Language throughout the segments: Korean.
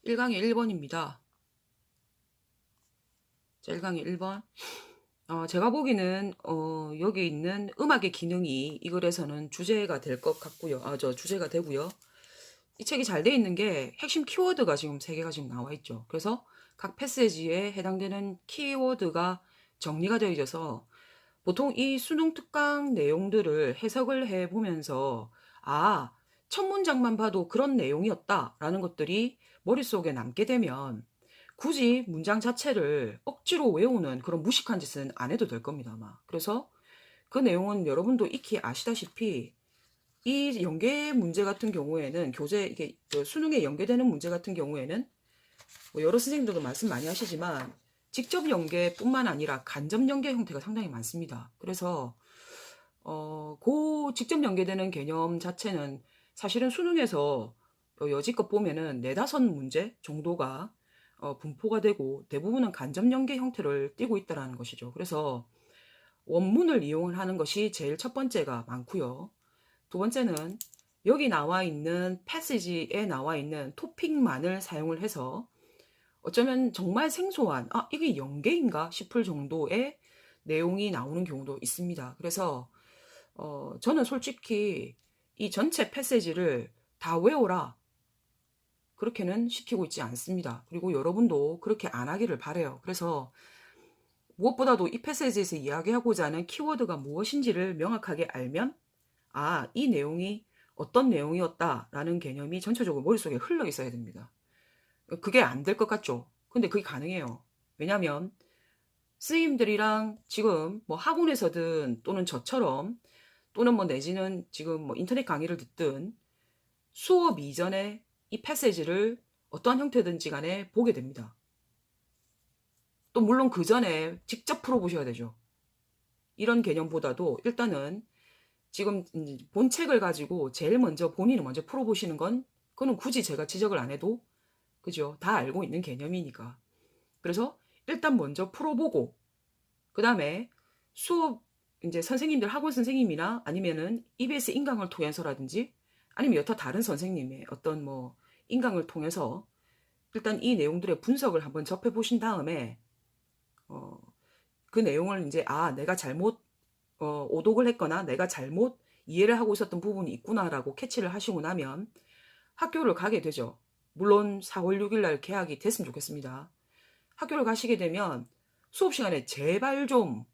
1강의 1번입니다. 자, 1강의 1번. 제가 보기에는 여기 있는 음악의 기능이 이 글에서는 주제가 될 것 같고요. 주제가 되고요. 이 책이 잘 돼 있는 게 핵심 키워드가 지금 3개가 지금 나와 있죠. 그래서 각 패시지에 해당되는 키워드가 정리가 되어 있어서 보통 이 수능 특강 내용들을 해석을 해보면서 첫 문장만 봐도 그런 내용이었다라는 것들이 머릿속에 남게 되면 굳이 문장 자체를 억지로 외우는 그런 무식한 짓은 안 해도 될 겁니다, 아마. 그래서 그 내용은 여러분도 익히 아시다시피 이 연계 문제 같은 경우에는 이게 수능에 연계되는 문제 같은 경우에는 뭐 여러 선생님들도 말씀 많이 하시지만 직접 연계뿐만 아니라 간접 연계 형태가 상당히 많습니다. 그래서 그 직접 연계되는 개념 자체는 사실은 수능에서 여지껏 보면은 4-5문제 정도가 분포가 되고 대부분은 간접 연계 형태를 띠고 있다는 것이죠. 그래서 원문을 이용을 하는 것이 제일 첫 번째가 많고요. 두 번째는 여기 나와 있는 패시지에 나와 있는 토픽만을 사용을 해서 어쩌면 정말 생소한 이게 연계인가 싶을 정도의 내용이 나오는 경우도 있습니다. 그래서 저는 솔직히 이 전체 패시지를 다 외워라 그렇게는 시키고 있지 않습니다. 그리고 여러분도 그렇게 안 하기를 바라요. 그래서 무엇보다도 이 패시지에서 이야기하고자 하는 키워드가 무엇인지를 명확하게 알면 이 내용이 어떤 내용이었다라는 개념이 전체적으로 머릿속에 흘러 있어야 됩니다. 그게 안 될 것 같죠? 근데 그게 가능해요. 왜냐면 선생님들이랑 지금 뭐 학원에서든 또는 저처럼 또는 뭐 내지는 지금 뭐 인터넷 강의를 듣든 수업 이전에 이 패시지를 어떠한 형태든지 간에 보게 됩니다. 또 물론 그 전에 직접 풀어보셔야 되죠. 이런 개념보다도 일단은 지금 본 책을 가지고 제일 먼저 본인이 먼저 풀어보시는 건 그거는 굳이 제가 지적을 안 해도 그죠? 다 알고 있는 개념이니까. 그래서 일단 먼저 풀어보고 그 다음에 수업 이제 선생님들 학원 선생님이나 아니면은 EBS 인강을 통해서라든지 아니면 여타 다른 선생님의 어떤 뭐 인강을 통해서 일단 이 내용들의 분석을 한번 접해 보신 다음에 그 내용을 이제 내가 잘못 오독을 했거나 내가 잘못 이해를 하고 있었던 부분이 있구나라고 캐치를 하시고 나면 학교를 가게 되죠. 물론 4월 6일 날 개학이 됐으면 좋겠습니다. 학교를 가시게 되면 수업 시간에 제발 좀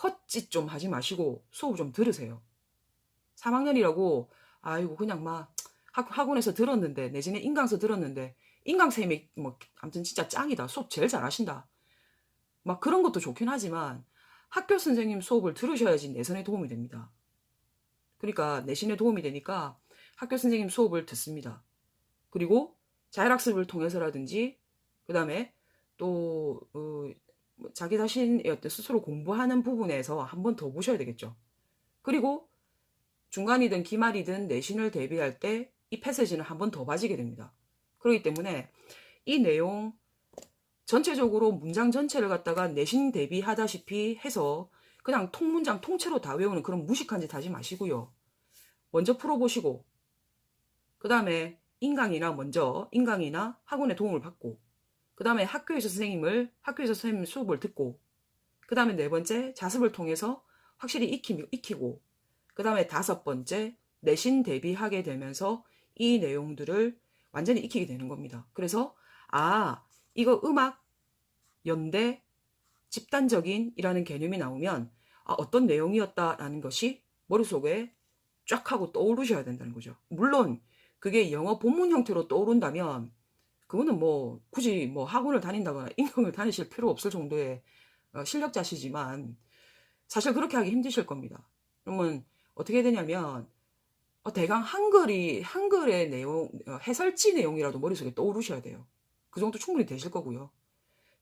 헛짓 좀 하지 마시고 수업 좀 들으세요. 3학년이라고 아이고 그냥 막 학원에서 들었는데 내지는 인강서 들었는데 인강쌤이 뭐 아무튼 진짜 짱이다. 수업 제일 잘하신다. 막 그런 것도 좋긴 하지만 학교 선생님 수업을 들으셔야지 내신에 도움이 됩니다. 그러니까 내신에 도움이 되니까 학교 선생님 수업을 듣습니다. 그리고 자율학습을 통해서라든지 그 다음에 또 자기 자신의 어떤 스스로 공부하는 부분에서 한 번 더 보셔야 되겠죠. 그리고 중간이든 기말이든 내신을 대비할 때 이 패시지는 한 번 더 봐지게 됩니다. 그렇기 때문에 이 내용 전체적으로 문장 전체를 갖다가 내신 대비하다시피 해서 그냥 통문장 통째로 다 외우는 그런 무식한 짓 하지 마시고요. 먼저 풀어보시고 그 다음에 인강이나 학원의 도움을 받고 그 다음에 학교에서 선생님 수업을 듣고 그 다음에 4번째 자습을 통해서 확실히 익히고 그 다음에 5번째 내신 대비하게 되면서 이 내용들을 완전히 익히게 되는 겁니다. 그래서 이거 음악, 연대, 집단적인 이라는 개념이 나오면 어떤 내용이었다라는 것이 머릿속에 쫙 하고 떠오르셔야 된다는 거죠. 물론 그게 영어 본문 형태로 떠오른다면 그거는 뭐 굳이 뭐 학원을 다닌다거나 인강을 다니실 필요 없을 정도의 실력자시지만 사실 그렇게 하기 힘드실 겁니다. 그러면 어떻게 되냐면 대강 한글의 내용 해설지 내용이라도 머릿속에 떠오르셔야 돼요. 그 정도 충분히 되실 거고요.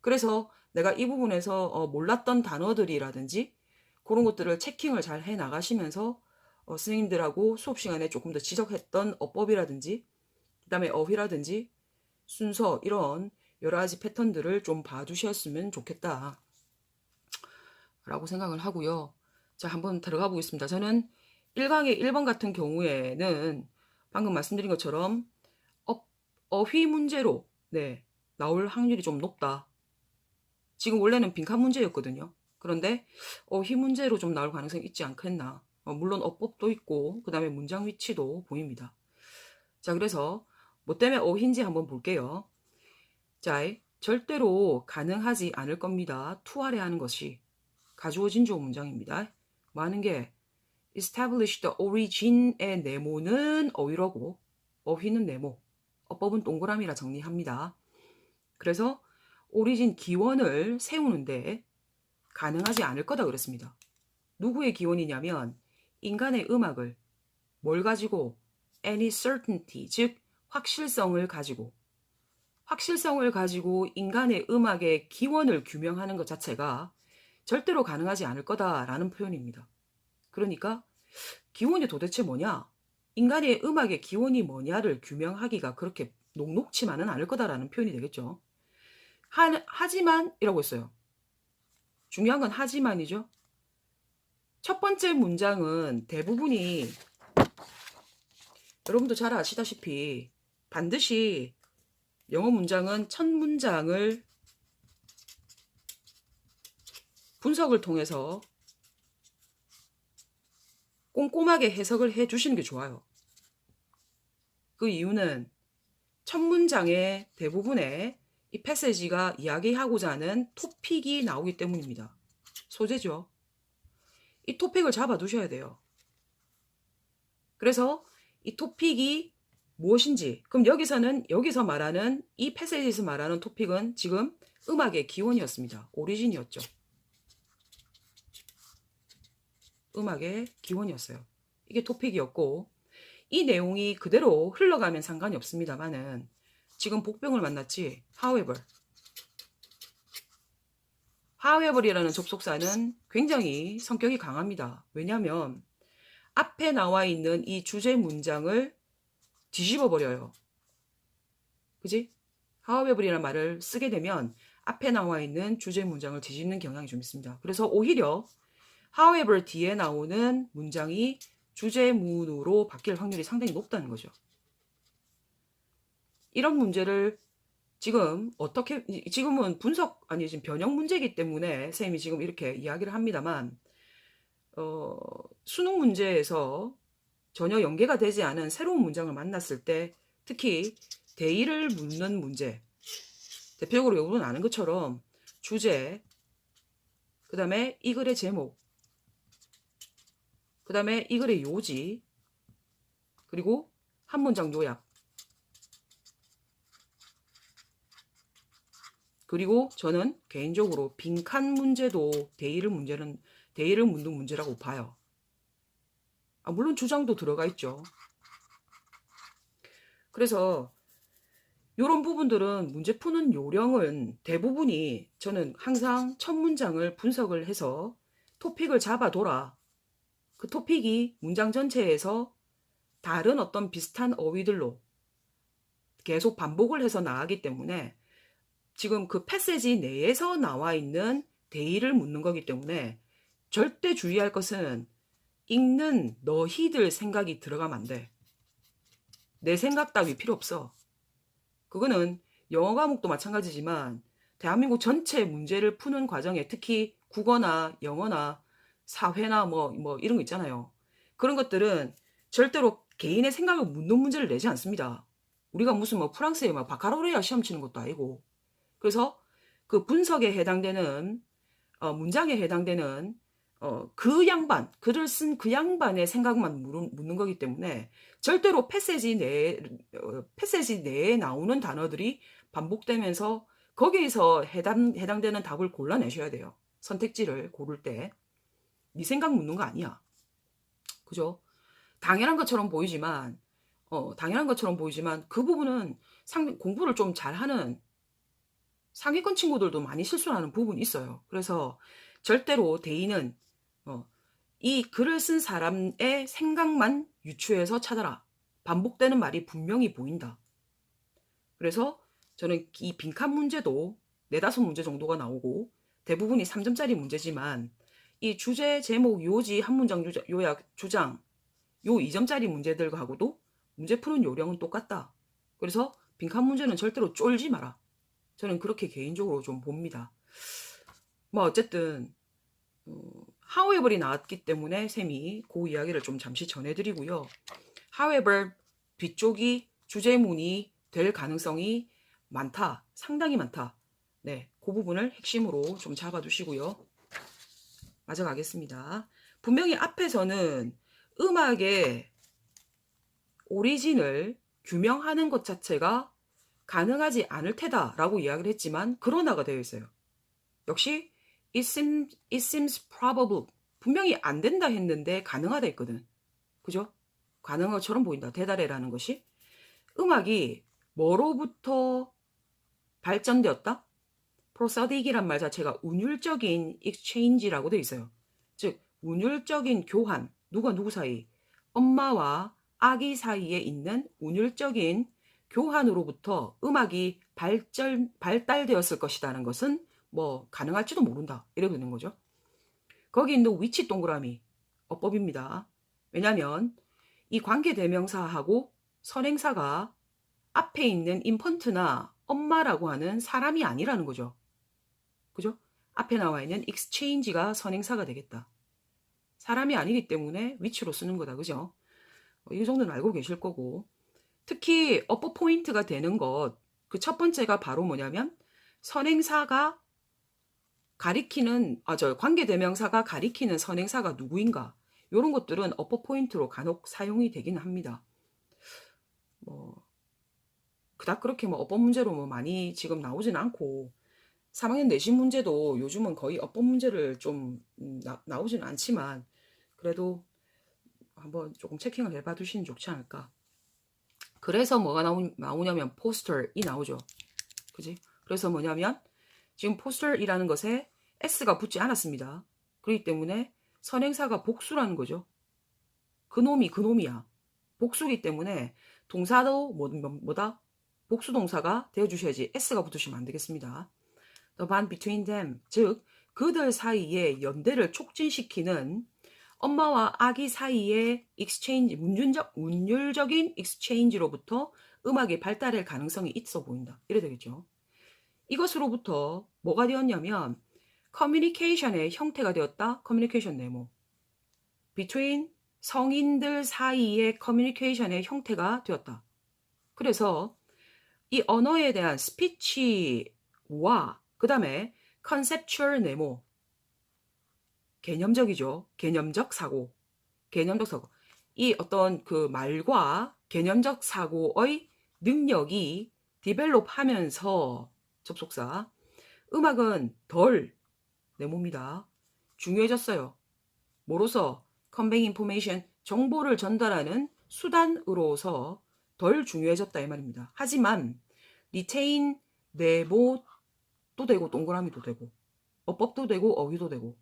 그래서 내가 이 부분에서 몰랐던 단어들이라든지 그런 것들을 체킹을 잘 해 나가시면서 선생님들하고 수업 시간에 조금 더 지적했던 어법이라든지 그다음에 어휘라든지 순서 이런 여러 가지 패턴들을 좀 봐두셨으면 좋겠다 라고 생각을 하고요. 자, 한번 들어가 보겠습니다. 저는 1강의 1번 같은 경우에는 방금 말씀드린 것처럼 어휘 문제로 네, 나올 확률이 좀 높다. 지금 원래는 빈칸 문제였거든요. 그런데 이 문제로 좀 나올 가능성이 있지 않겠나. 물론 어법도 있고 그 다음에 문장 위치도 보입니다. 자, 그래서 뭐 때문에 어인지 한번 볼게요. 자, 절대로 가능하지 않을 겁니다. 투하래 하는 것이 가주어진 주어 문장입니다. 뭐 하는 게 establish the origin의 네모는 어휘라고, 어휘는 네모, 어법은 동그라미라 정리합니다. 그래서 오리진 기원을 세우는데 가능하지 않을 거다 그랬습니다. 누구의 기원이냐면 인간의 음악을 뭘 가지고 any certainty, 즉 확실성을 가지고 인간의 음악의 기원을 규명하는 것 자체가 절대로 가능하지 않을 거다라는 표현입니다. 그러니까 기원이 도대체 뭐냐? 인간의 음악의 기원이 뭐냐를 규명하기가 그렇게 녹록치만은 않을 거다라는 표현이 되겠죠. 하지만 이라고 했어요. 중요한 건 하지만이죠. 첫 번째 문장은 대부분이 여러분도 잘 아시다시피 반드시 영어 문장은 첫 문장을 분석을 통해서 꼼꼼하게 해석을 해 주시는 게 좋아요. 그 이유는 첫 문장의 대부분의 이 패세지가 이야기하고자 하는 토픽이 나오기 때문입니다. 소재죠. 이 토픽을 잡아 두셔야 돼요. 그래서 이 토픽이 무엇인지, 그럼 여기서 말하는 이 패세지에서 말하는 토픽은 지금 음악의 기원이었습니다. 오리진이었죠. 음악의 기원이었어요. 이게 토픽이었고 이 내용이 그대로 흘러가면 상관이 없습니다만은 지금 복병을 만났지. however이라는 접속사는 굉장히 성격이 강합니다. 왜냐하면 앞에 나와 있는 이 주제 문장을 뒤집어 버려요. 그지? however이라는 말을 쓰게 되면 앞에 나와 있는 주제 문장을 뒤집는 경향이 좀 있습니다. 그래서 오히려 however 뒤에 나오는 문장이 주제문으로 바뀔 확률이 상당히 높다는 거죠. 이런 문제를 지금은 지금 변형 문제이기 때문에 선생님이 지금 이렇게 이야기를 합니다만 수능 문제에서 전혀 연계가 되지 않은 새로운 문장을 만났을 때 특히 대의를 묻는 문제, 대표적으로 여러분 아는 것처럼 주제, 그 다음에 이 글의 제목, 그 다음에 이 글의 요지, 그리고 한 문장 요약, 그리고 저는 개인적으로 빈칸 문제도 대의를 묻는 문제라고 봐요. 물론 주장도 들어가 있죠. 그래서 이런 부분들은 문제 푸는 요령은 대부분이 저는 항상 첫 문장을 분석을 해서 토픽을 잡아둬라. 그 토픽이 문장 전체에서 다른 어떤 비슷한 어휘들로 계속 반복을 해서 나가기 때문에 지금 그 패세지 내에서 나와 있는 대의를 묻는 거기 때문에 절대 주의할 것은 읽는 너희들 생각이 들어가면 안 돼. 내 생각 따위 필요 없어. 그거는 영어 과목도 마찬가지지만 대한민국 전체 문제를 푸는 과정에 특히 국어나 영어나 사회나 뭐 이런 거 있잖아요. 그런 것들은 절대로 개인의 생각을 묻는 문제를 내지 않습니다. 우리가 무슨 프랑스에 바카로레아 시험 치는 것도 아니고. 그래서 그 분석에 해당되는 문장에 해당되는 그 양반, 글을 쓴 그 양반의 생각만 묻는 거기 때문에 절대로 패세지 내에 나오는 단어들이 반복되면서 거기에서 해당되는 답을 골라내셔야 돼요. 선택지를 고를 때. 네 생각 묻는 거 아니야. 그죠? 당연한 것처럼 보이지만 그 부분은 공부를 좀 잘하는 상위권 친구들도 많이 실수하는 부분이 있어요. 그래서 절대로 대의는 이 글을 쓴 사람의 생각만 유추해서 찾아라. 반복되는 말이 분명히 보인다. 그래서 저는 이 빈칸 문제도 4-5 문제 정도가 나오고 대부분이 3점짜리 문제지만 이 주제, 제목, 요지, 한 문장 요약, 주장 요 2점짜리 문제들하고도 문제 푸는 요령은 똑같다. 그래서 빈칸 문제는 절대로 쫄지 마라. 저는 그렇게 개인적으로 좀 봅니다. 뭐 어쨌든 however이 나왔기 때문에 쌤이 그 이야기를 좀 잠시 전해드리고요. however 뒤쪽이 주제문이 될 가능성이 많다. 상당히 많다. 네, 그 부분을 핵심으로 좀 잡아두시고요. 맞아 가겠습니다. 분명히 앞에서는 음악의 오리진을 규명하는 것 자체가 가능하지 않을 테다라고 이야기를 했지만 그러나가 되어 있어요. 역시 it seems probable. 분명히 안 된다 했는데 가능하다 했거든. 그죠? 가능한 것처럼 보인다. 대다래라는 것이. 음악이 뭐로부터 발전되었다? prosodic이란 말 자체가 운율적인 exchange라고 되어 있어요. 즉 운율적인 교환. 누가 누구 사이? 엄마와 아기 사이에 있는 운율적인 교환으로부터 음악이 발달되었을 것이라는 것은 뭐 가능할지도 모른다. 이래 되는 거죠. 거기 있는 위치 동그라미 어법입니다. 왜냐하면 이 관계대명사하고 선행사가 앞에 있는 인펀트나 엄마라고 하는 사람이 아니라는 거죠. 그죠? 앞에 나와 있는 exchange가 선행사가 되겠다. 사람이 아니기 때문에 위치로 쓰는 거다. 그죠? 이 정도는 알고 계실 거고. 특히 어법 포인트가 되는 것, 그 첫 번째가 바로 뭐냐면 선행사가 가리키는, 관계대명사가 가리키는 선행사가 누구인가. 이런 것들은 어법 포인트로 간혹 사용이 되긴 합니다. 뭐 그닥 그렇게 뭐 어법 문제로 뭐 많이 지금 나오진 않고 3학년 내신 문제도 요즘은 거의 어법 문제를 좀 나오진 않지만 그래도 한번 조금 체킹을 해봐 두시면 좋지 않을까. 그래서 뭐가 나오냐면 포스터이 나오죠. 그지? 그래서 뭐냐면 지금 포스터이라는 것에 s가 붙지 않았습니다. 그렇기 때문에 선행사가 복수라는 거죠. 그놈이야. 복수기 때문에 동사도 뭐다? 복수 동사가 되어주셔야지 s가 붙으시면 안 되겠습니다. The bond between them, 즉 그들 사이의 연대를 촉진시키는 엄마와 아기 사이의 exchange, 운율적인 exchange로부터 음악이 발달할 가능성이 있어 보인다. 이래 되겠죠. 이것으로부터 뭐가 되었냐면 커뮤니케이션의 형태가 되었다. 커뮤니케이션 네모. between 성인들 사이의 커뮤니케이션의 형태가 되었다. 그래서 이 언어에 대한 스피치와 그 다음에 컨셉추얼 네모, 개념적이죠. 개념적 사고. 이 어떤 그 말과 개념적 사고의 능력이 디벨롭 하면서 접속사 음악은 덜 네모입니다. 중요해졌어요. 뭐로서? conveying information, 정보를 전달하는 수단으로서 덜 중요해졌다 이 말입니다. 하지만 retain, 네모도 되고 동그라미도 되고 어법도 되고 어휘도 되고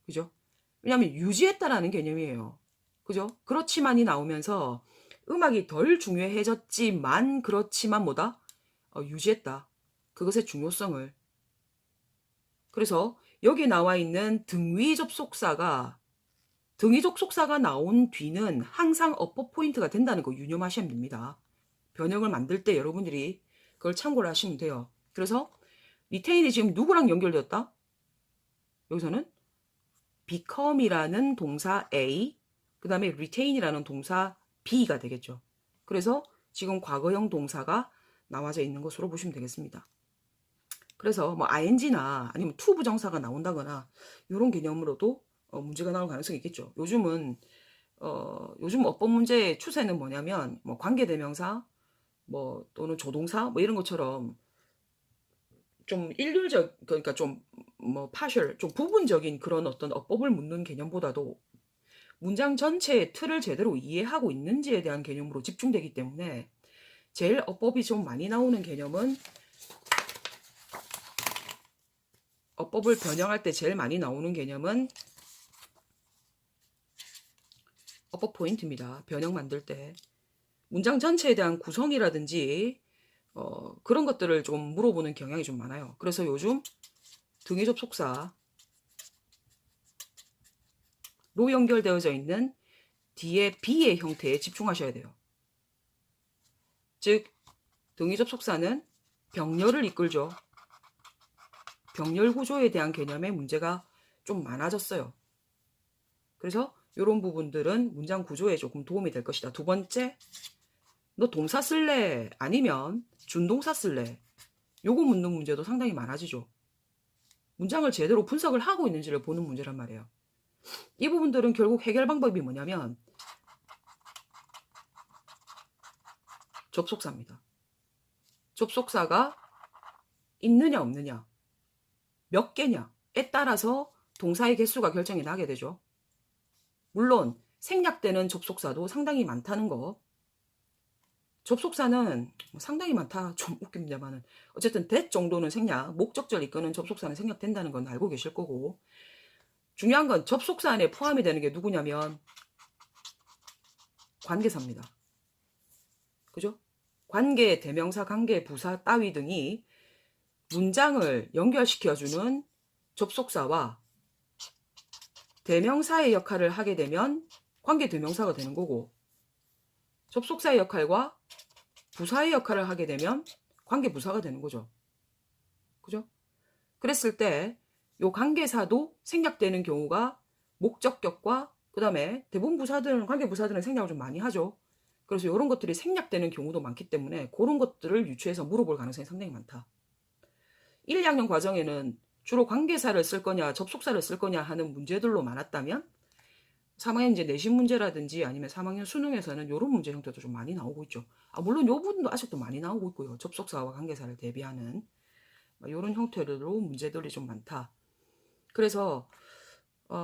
그죠? 왜냐하면 유지했다라는 개념이에요. 그죠? 그렇지만이 나오면서 음악이 덜 중요해졌지만 그렇지만 뭐다? 유지했다. 그것의 중요성을. 그래서 여기 나와 있는 등위 접속사가 나온 뒤는 항상 어법 포인트가 된다는 거 유념하시면 됩니다. 변형을 만들 때 여러분들이 그걸 참고를 하시면 돼요. 그래서 리테인이 지금 누구랑 연결되었다? 여기서는 become이라는 동사 A, 그 다음에 retain이라는 동사 B가 되겠죠. 그래서 지금 과거형 동사가 나와져 있는 것으로 보시면 되겠습니다. 그래서 뭐 ing나 아니면 to 부정사가 나온다거나 이런 개념으로도 문제가 나올 가능성이 있겠죠. 요즘 어법 문제의 추세는 뭐냐면 뭐 관계대명사 뭐 또는 조동사 뭐 이런 것처럼 좀 일률적, 그러니까 좀 뭐 partial, 좀 부분적인 그런 어떤 어법을 묻는 개념보다도 문장 전체의 틀을 제대로 이해하고 있는지에 대한 개념으로 집중되기 때문에 제일 어법이 좀 많이 나오는 개념은 어법을 변형할 때 제일 많이 나오는 개념은 어법 포인트입니다. 변형 만들 때 문장 전체에 대한 구성이라든지 그런 것들을 좀 물어보는 경향이 좀 많아요. 그래서 요즘 등위 접속사로 연결되어져 있는 뒤에 B의 형태에 집중하셔야 돼요. 즉 등위 접속사는 병렬을 이끌죠. 병렬 구조에 대한 개념의 문제가 좀 많아졌어요. 그래서 이런 부분들은 문장 구조에 조금 도움이 될 것이다. 두 번째, 너 동사 쓸래? 아니면 준동사 쓸래? 요거 묻는 문제도 상당히 많아지죠. 문장을 제대로 분석을 하고 있는지를 보는 문제란 말이에요. 이 부분들은 결국 해결 방법이 뭐냐면 접속사입니다. 접속사가 있느냐 없느냐, 몇 개냐에 따라서 동사의 개수가 결정이 나게 되죠. 물론 생략되는 접속사도 상당히 많다는 거. 접속사는 상당히 많다 좀 웃깁니다만은 어쨌든 that 정도는 생략, 목적절 이끄는 접속사는 생략된다는 건 알고 계실 거고, 중요한 건 접속사 안에 포함이 되는 게 누구냐면 관계사입니다. 그죠? 관계, 대명사, 관계, 부사 따위 등이 문장을 연결시켜주는 접속사와 대명사의 역할을 하게 되면 관계 대명사가 되는 거고, 접속사의 역할과 부사의 역할을 하게 되면 관계 부사가 되는 거죠. 그죠? 그랬을 때 요 관계사도 생략되는 경우가 목적격과 그 다음에 대부분 부사들은, 관계 부사들은 생략을 좀 많이 하죠. 그래서 이런 것들이 생략되는 경우도 많기 때문에 그런 것들을 유추해서 물어볼 가능성이 상당히 많다. 1, 2학년 과정에는 주로 관계사를 쓸 거냐 접속사를 쓸 거냐 하는 문제들로 많았다면 3학년 이제 내신 문제라든지 아니면 3학년 수능에서는 이런 문제 형태도 좀 많이 나오고 있죠. 물론 요 부분도 아직도 많이 나오고 있고요. 접속사와 관계사를 대비하는 이런 형태로 문제들이 좀 많다. 그래서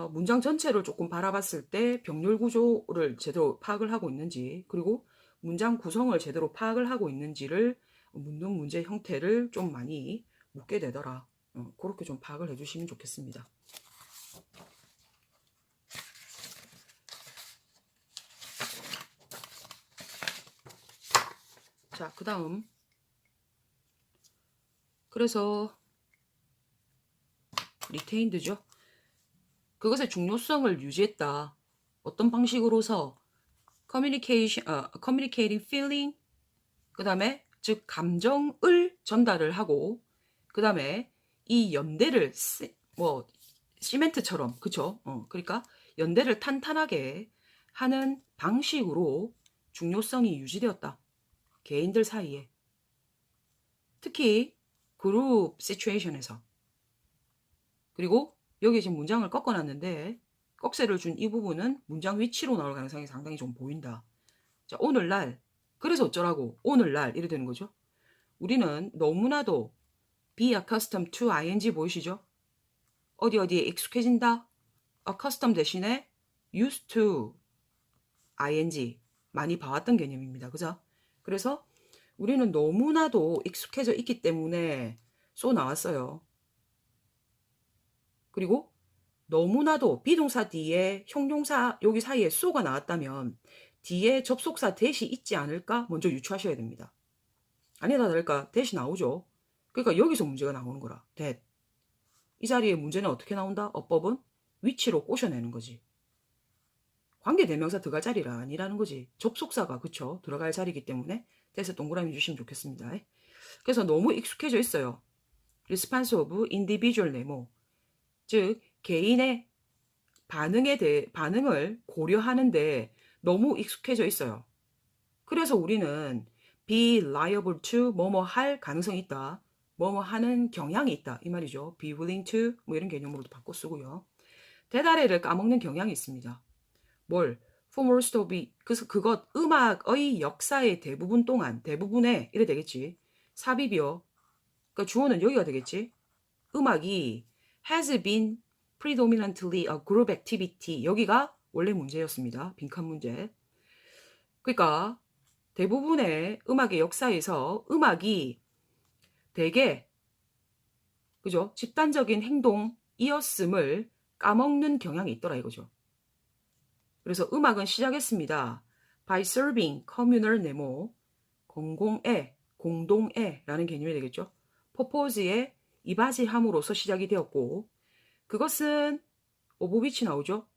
문장 전체를 조금 바라봤을 때 병렬 구조를 제대로 파악을 하고 있는지, 그리고 문장 구성을 제대로 파악을 하고 있는지를 묻는 문제 형태를 좀 많이 묻게 되더라. 그렇게 좀 파악을 해주시면 좋겠습니다. 자, 그 다음. 그래서 리테인드죠. 그것의 중요성을 유지했다. 어떤 방식으로서 communicating feeling, 그 다음에 즉 감정을 전달을 하고, 그 다음에 이 연대를 시멘트처럼, 그쵸? 그러니까 연대를 탄탄하게 하는 방식으로 중요성이 유지되었다. 개인들 사이에. 특히 그룹 시츄에이션에서. 그리고 여기 지금 문장을 꺾어놨는데 꺽쇠를 준 이 부분은 문장 위치로 나올 가능성이 상당히 좀 보인다. 자, 오늘날, 그래서 어쩌라고 오늘날 이래 되는 거죠. 우리는 너무나도 be accustomed to ing 보이시죠? 어디에 익숙해진다. accustomed 대신에 used to ing 많이 봐왔던 개념입니다. 그죠? 그래서 우리는 너무나도 익숙해져 있기 때문에 쏘 나왔어요. 그리고 너무나도 비동사 뒤에 형용사 여기 사이에 쏘가 나왔다면 뒤에 접속사 대시 있지 않을까 먼저 유추하셔야 됩니다. 아니다 다를까 대시 나오죠. 그러니까 여기서 문제가 나오는 거라. that. 이 자리에 문제는 어떻게 나온다? 어법은 위치로 꼬셔내는 거지. 관계대명사 들어갈 자리가 아니라는 거지. 접속사가 그쵸? 들어갈 자리이기 때문에 that에 동그라미 주시면 좋겠습니다. 그래서 너무 익숙해져 있어요. response of individual memo. 즉 개인의 반응을 고려하는데 너무 익숙해져 있어요. 그래서 우리는 be liable to 뭐뭐 할 가능성이 있다. 뭐뭐 하는 경향이 있다. 이 말이죠. be willing to 뭐 이런 개념으로도 바꿔 쓰고요. 대다래를 까먹는 경향이 있습니다. 뭘? for most of it. 그래서 그것 음악의 역사의 대부분 동안 대부분의 이래 되겠지. 삽입이요. 그러니까 주어는 여기가 되겠지. 음악이 has been predominantly a group activity. 여기가 원래 문제였습니다. 빈칸 문제. 그러니까 대부분의 음악의 역사에서 음악이 대개 그죠? 집단적인 행동이었음을 까먹는 경향이 있더라 이거죠. 그래서 음악은 시작했습니다. by serving communal memo, 공동애라는 개념이 되겠죠. purpose에 이바지함으로써 시작이 되었고, 그것은 오브위치 나오죠.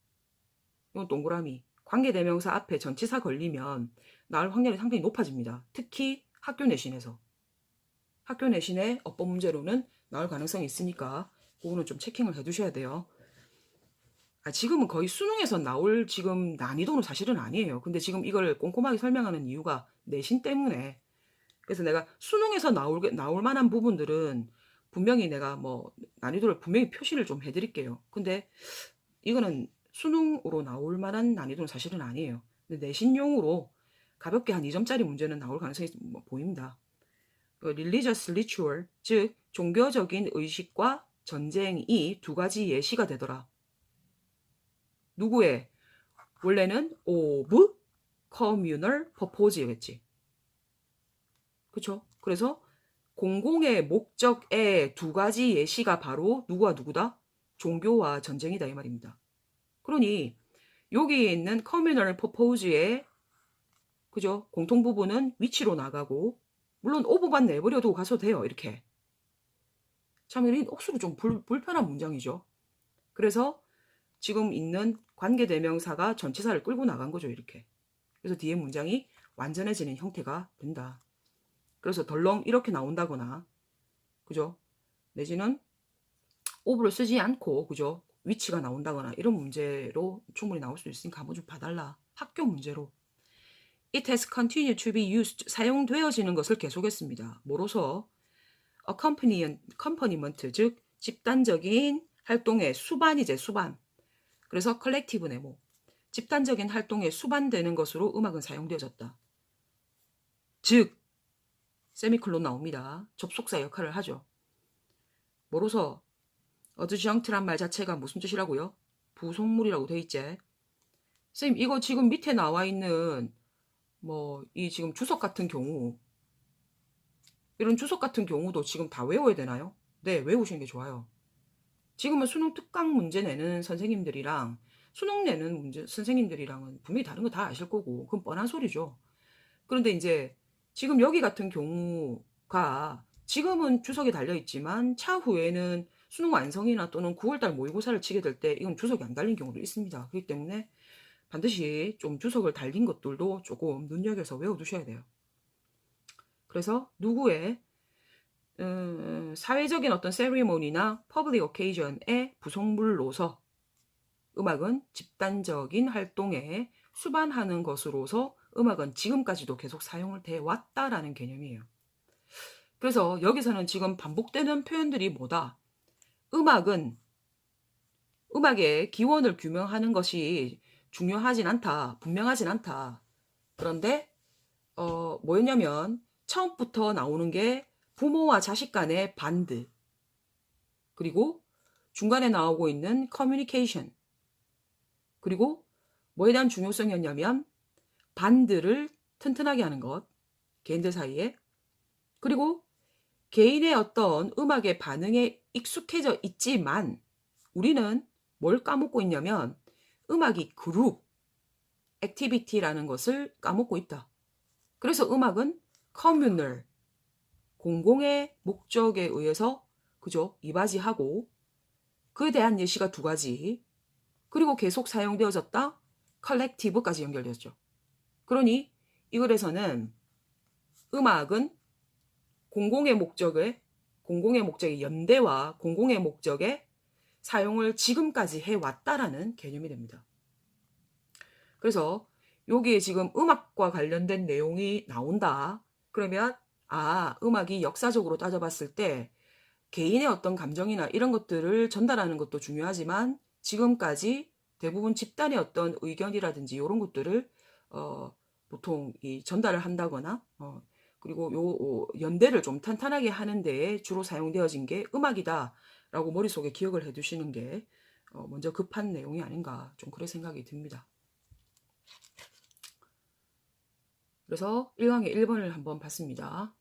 이건 동그라미. 관계대명사 앞에 전치사 걸리면 나올 확률이 상당히 높아집니다. 특히 학교 내신에서. 학교 내신의 어법 문제로는 나올 가능성이 있으니까 그거는 좀 체킹을 해두셔야 돼요. 지금은 거의 수능에서 나올 지금 난이도는 사실은 아니에요. 근데 지금 이걸 꼼꼼하게 설명하는 이유가 내신 때문에. 그래서 내가 수능에서 나올 만한 부분들은 분명히 내가 뭐 난이도를 분명히 표시를 좀 해드릴게요. 근데 이거는 수능으로 나올 만한 난이도는 사실은 아니에요. 근데 내신용으로 가볍게 한 2점짜리 문제는 나올 가능성이 보입니다. religious ritual, 즉 종교적인 의식과 전쟁이 두 가지 예시가 되더라. 누구의? 원래는 of communal purpose였지. 그쵸? 그래서 공공의 목적의 두 가지 예시가 바로 누구와 누구다? 종교와 전쟁이다 이 말입니다. 그러니 여기 있는 communal purpose의 그죠? 공통 부분은 위치로 나가고 물론 of만 내버려두고 가서 돼요. 이렇게. 참 이 억수로 좀 불편한 문장이죠. 그래서 지금 있는 관계대명사가 전치사를 끌고 나간 거죠. 이렇게. 그래서 뒤에 문장이 완전해지는 형태가 된다. 그래서 덜렁 이렇게 나온다거나 그죠? 내지는 of를 쓰지 않고 그죠? 위치가 나온다거나 이런 문제로 충분히 나올 수 있으니까 한번 좀 봐달라. 학교 문제로. It has continued to be used. 사용되어지는 것을 계속했습니다. 뭐로서? accompaniment, 즉 집단적인 활동의 수반이제 수반. 그래서 collective 네모. 집단적인 활동에 수반되는 것으로 음악은 사용되어졌다. 즉 세미콜론 나옵니다. 접속사 역할을 하죠. 뭐로서? adjunct란 말 자체가 무슨 뜻이라고요? 부속물이라고 돼 있지. 선생님 이거 지금 밑에 나와 있는 뭐 이 지금 주석 같은 경우 이런 주석 같은 경우도 지금 다 외워야 되나요? 네, 외우시는 게 좋아요. 지금은 수능 특강 문제 내는 선생님들이랑 수능 내는 문제 선생님들이랑은 분명히 다른 거 다 아실 거고 그건 뻔한 소리죠. 그런데 이제 지금 여기 같은 경우가 지금은 주석이 달려있지만 차후에는 수능 완성이나 또는 9월달 모의고사를 치게 될 때 이건 주석이 안 달린 경우도 있습니다. 그렇기 때문에 반드시 좀 주석을 달린 것들도 조금 눈여겨서 외워두셔야 돼요. 그래서 누구의 사회적인 어떤 세리머니나 퍼블릭 오케이전의 부속물로서 음악은 집단적인 활동에 수반하는 것으로서 음악은 지금까지도 계속 사용을 돼 왔다라는 개념이에요. 그래서 여기서는 지금 반복되는 표현들이 뭐다? 음악은 음악의 기원을 규명하는 것이 중요하진 않다. 분명하진 않다. 그런데 뭐였냐면 처음부터 나오는 게 부모와 자식 간의 반드 그리고 중간에 나오고 있는 커뮤니케이션 그리고 뭐에 대한 중요성이었냐면 반드를 튼튼하게 하는 것 개인들 사이에 그리고 개인의 어떤 음악의 반응에 익숙해져 있지만 우리는 뭘 까먹고 있냐면 음악이 그룹 액티비티라는 것을 까먹고 있다. 그래서 음악은 커뮤널 공공의 목적에 의해서 그죠? 이바지하고 그에 대한 예시가 두 가지 그리고 계속 사용되어졌다 컬렉티브까지 연결되었죠. 그러니 이 글에서는 음악은 공공의 목적의 연대와 공공의 목적의 사용을 지금까지 해왔다라는 개념이 됩니다. 그래서 여기에 지금 음악과 관련된 내용이 나온다. 그러면 음악이 역사적으로 따져봤을 때 개인의 어떤 감정이나 이런 것들을 전달하는 것도 중요하지만 지금까지 대부분 집단의 어떤 의견이라든지 이런 것들을 보통 이 전달을 한다거나 그리고 요 연대를 좀 탄탄하게 하는 데에 주로 사용되어진 게 음악이다라고 머릿속에 기억을 해두시는 게 먼저 급한 내용이 아닌가 좀 그런 생각이 듭니다. 그래서 1강의 1번을 한번 봤습니다.